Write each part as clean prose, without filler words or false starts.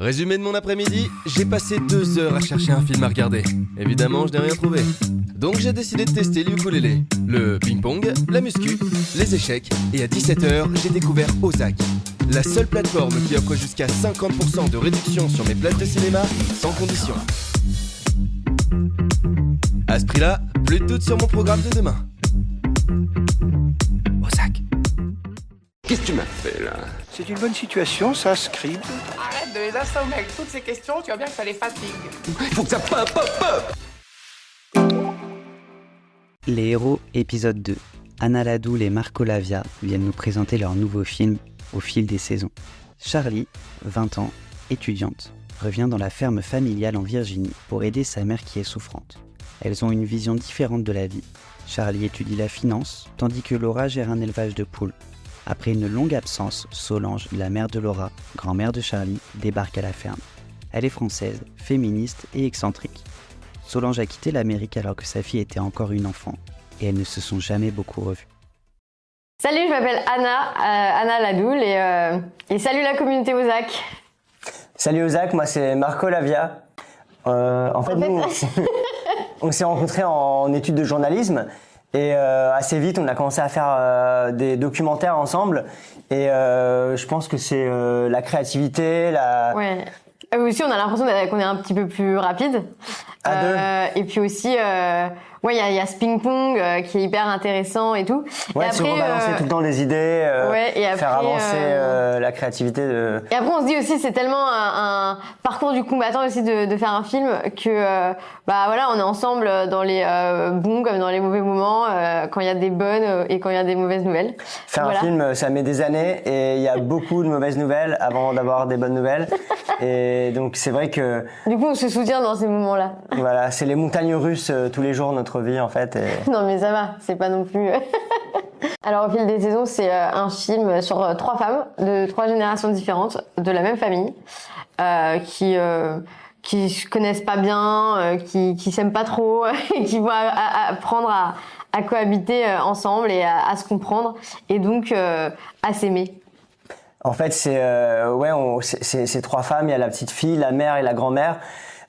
Résumé de mon après-midi, j'ai passé 2 heures à chercher un film à regarder. Évidemment, je n'ai rien trouvé. Donc j'ai décidé de tester le ukulélé, le ping-pong, la muscu, les échecs, et à 17h, j'ai découvert Ozak, la seule plateforme qui offre jusqu'à 50% de réduction sur mes places de cinéma, sans condition. À ce prix-là, plus de doute sur mon programme de demain. Ozak. Qu'est-ce que tu m'as fait, là? C'est une bonne situation, ça, Scribe. Arrête de les assommer avec toutes ces questions, tu vois bien que ça les fatigue. Il faut que ça pop. Les héros, épisode 2. Anna Ladoul et Marco Lavia viennent nous présenter leur nouveau film au fil des saisons. Charlie, 20 ans, étudiante, revient dans la ferme familiale en Virginie pour aider sa mère qui est souffrante. Elles ont une vision différente de la vie. Charlie étudie la finance, tandis que Laura gère un élevage de poules. Après une longue absence, Solange, la mère de Laura, grand-mère de Charlie, débarque à la ferme. Elle est française, féministe et excentrique. Solange a quitté l'Amérique alors que sa fille était encore une enfant, et elles ne se sont jamais beaucoup revues. Salut, je m'appelle Anna Ladoul et salut la communauté Ozak. Salut Ozak, moi c'est Marco Lavia. Nous, on s'est rencontrés en études de journalisme. Et assez vite, on a commencé à faire des documentaires ensemble. Et je pense que c'est la créativité, Ouais. Aussi, on a l'impression qu'on est un petit peu plus rapide. À deux. Et puis aussi, il y a ce ping-pong qui est hyper intéressant et tout. Ouais, et après, se rebalancer tout le temps des idées, et après, faire avancer la créativité. Et après, on se dit aussi, c'est tellement un parcours du combattant aussi de faire un film que, on est ensemble dans les bons comme dans les mauvais moments, quand il y a des bonnes et quand il y a des mauvaises nouvelles. Faire un film, ça met des années et il y a beaucoup de mauvaises nouvelles avant d'avoir des bonnes nouvelles. Et donc, c'est vrai que... Du coup, on se soutient dans ces moments-là. Voilà, c'est les montagnes russes tous les jours, notre vie, en fait. Et... Non, mais ça va, c'est pas non plus... Alors, au fil des saisons, c'est un film sur 3 femmes de 3 générations différentes de la même famille qui se connaissent pas bien, qui s'aiment pas trop, et qui vont apprendre à cohabiter ensemble et à se comprendre et donc à s'aimer. En fait, c'est 3 femmes. Il y a la petite fille, la mère et la grand-mère.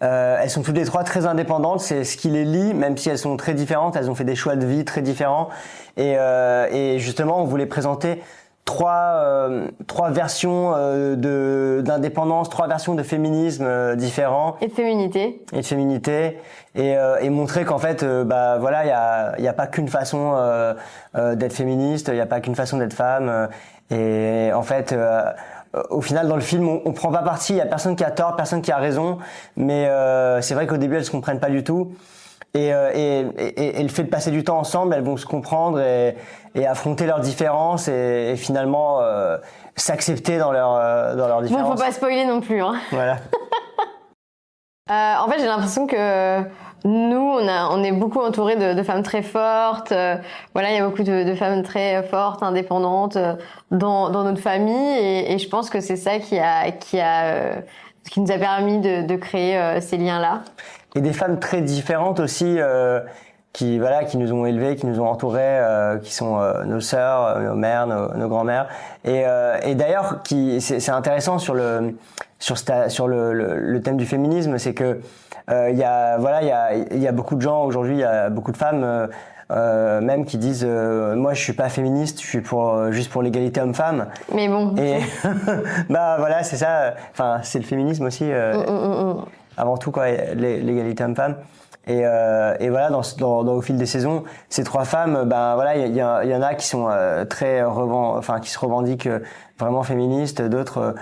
Elles sont toutes les 3 très indépendantes. C'est ce qui les lie, même si elles sont très différentes. Elles ont fait des choix de vie très différents. Et justement, on voulait présenter 3 versions d'indépendance, 3 versions de féminisme différents. Et de féminité. Et montrer qu'en fait, il y a pas qu'une façon d'être féministe. Il y a pas qu'une façon d'être femme. Et en fait, au final, dans le film, on prend pas parti. Il y a personne qui a tort, personne qui a raison. Mais c'est vrai qu'au début, elles se comprennent pas du tout. Et le fait de passer du temps ensemble, elles vont se comprendre et affronter leurs différences et finalement s'accepter dans leurs différences. Bon, faut pas spoiler non plus, hein. Voilà. En fait, j'ai l'impression que nous, on est beaucoup entourés de femmes très fortes. Il y a beaucoup de femmes très fortes, indépendantes dans notre famille, et je pense que c'est ça qui nous a permis de créer ces liens-là. Et des femmes très différentes aussi, qui nous ont élevés, qui nous ont entourés, qui sont nos sœurs, nos mères, nos grand-mères. Et d'ailleurs, c'est intéressant sur le thème du féminisme, c'est que il y a beaucoup de gens aujourd'hui, il y a beaucoup de femmes même qui disent moi je suis pas féministe, je suis juste pour l'égalité homme-femme. Mais bon. Et c'est ça. Enfin, c'est le féminisme aussi. Avant tout, quoi, l'égalité homme-femme. Et voilà, au fil des saisons, ces 3 femmes, il y en a qui sont qui se revendiquent vraiment féministes, d'autres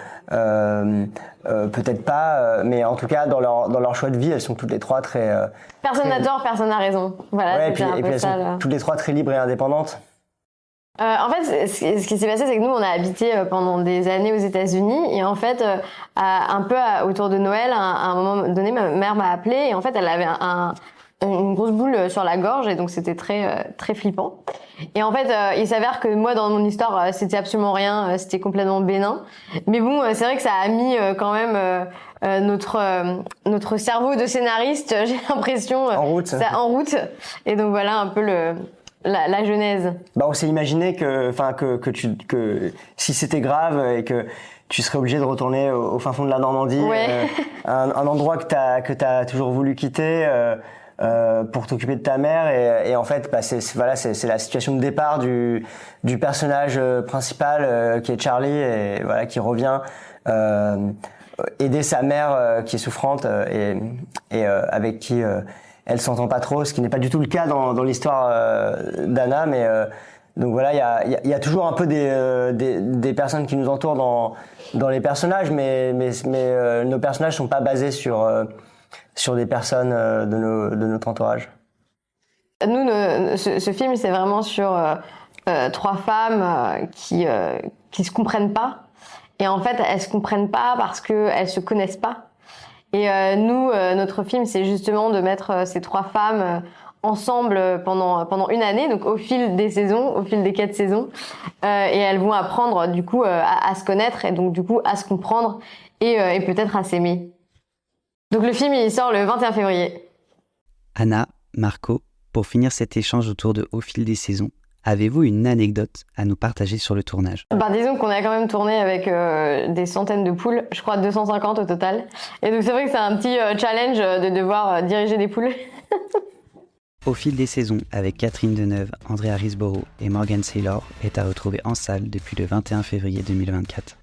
peut-être pas, mais en tout cas dans leur choix de vie, elles sont toutes les 3 très. Personne n'a tort, personne n'a raison. Voilà. Ouais, et puis elles sont toutes les 3 très libres et indépendantes. En fait, ce qui s'est passé, c'est que nous, on a habité pendant des années aux États-Unis, et en fait, autour de Noël, à un moment donné, ma mère m'a appelée, et en fait, elle avait une grosse boule sur la gorge, et donc c'était très très flippant. Et en fait, il s'avère que moi, dans mon histoire, c'était absolument rien, c'était complètement bénin. Mais bon, c'est vrai que ça a mis quand même notre cerveau de scénariste, j'ai l'impression, en route. Et donc voilà un peu la genèse. On s'est imaginé que si c'était grave et que tu serais obligé de retourner au fin fond de la Normandie, Ouais. un endroit que t'as toujours voulu quitter pour t'occuper de ta mère. Et en fait, bah, c'est la situation de départ du personnage principal qui est Charlie, et voilà, qui revient aider sa mère qui est souffrante et avec qui elle s'entend pas trop, ce qui n'est pas du tout le cas dans l'histoire d'Anna, mais donc voilà, il y a toujours un peu des personnes qui nous entourent dans les personnages, mais nos personnages sont pas basés sur des personnes de notre entourage. Nous, ce film, c'est vraiment sur 3 femmes qui se comprennent pas. Et en fait, elles se comprennent pas parce qu'elles se connaissent pas. Et nous, notre film, c'est justement de mettre ces 3 femmes ensemble pendant une année, donc au fil des saisons, au fil des 4 saisons. Et elles vont apprendre, du coup, à se connaître et donc, du coup, à se comprendre et peut-être à s'aimer. Donc le film, il sort le 21 février. Anna, Marco, pour finir cet échange autour de Au fil des saisons, avez-vous une anecdote à nous partager sur le tournage ? Disons qu'on a quand même tourné avec des centaines de poules, je crois 250 au total. Et donc c'est vrai que c'est un petit challenge de devoir diriger des poules. Au fil des saisons, avec Catherine Deneuve, Andrea Riseborough et Morgan Saylor, est à retrouver en salle depuis le 21 février 2024.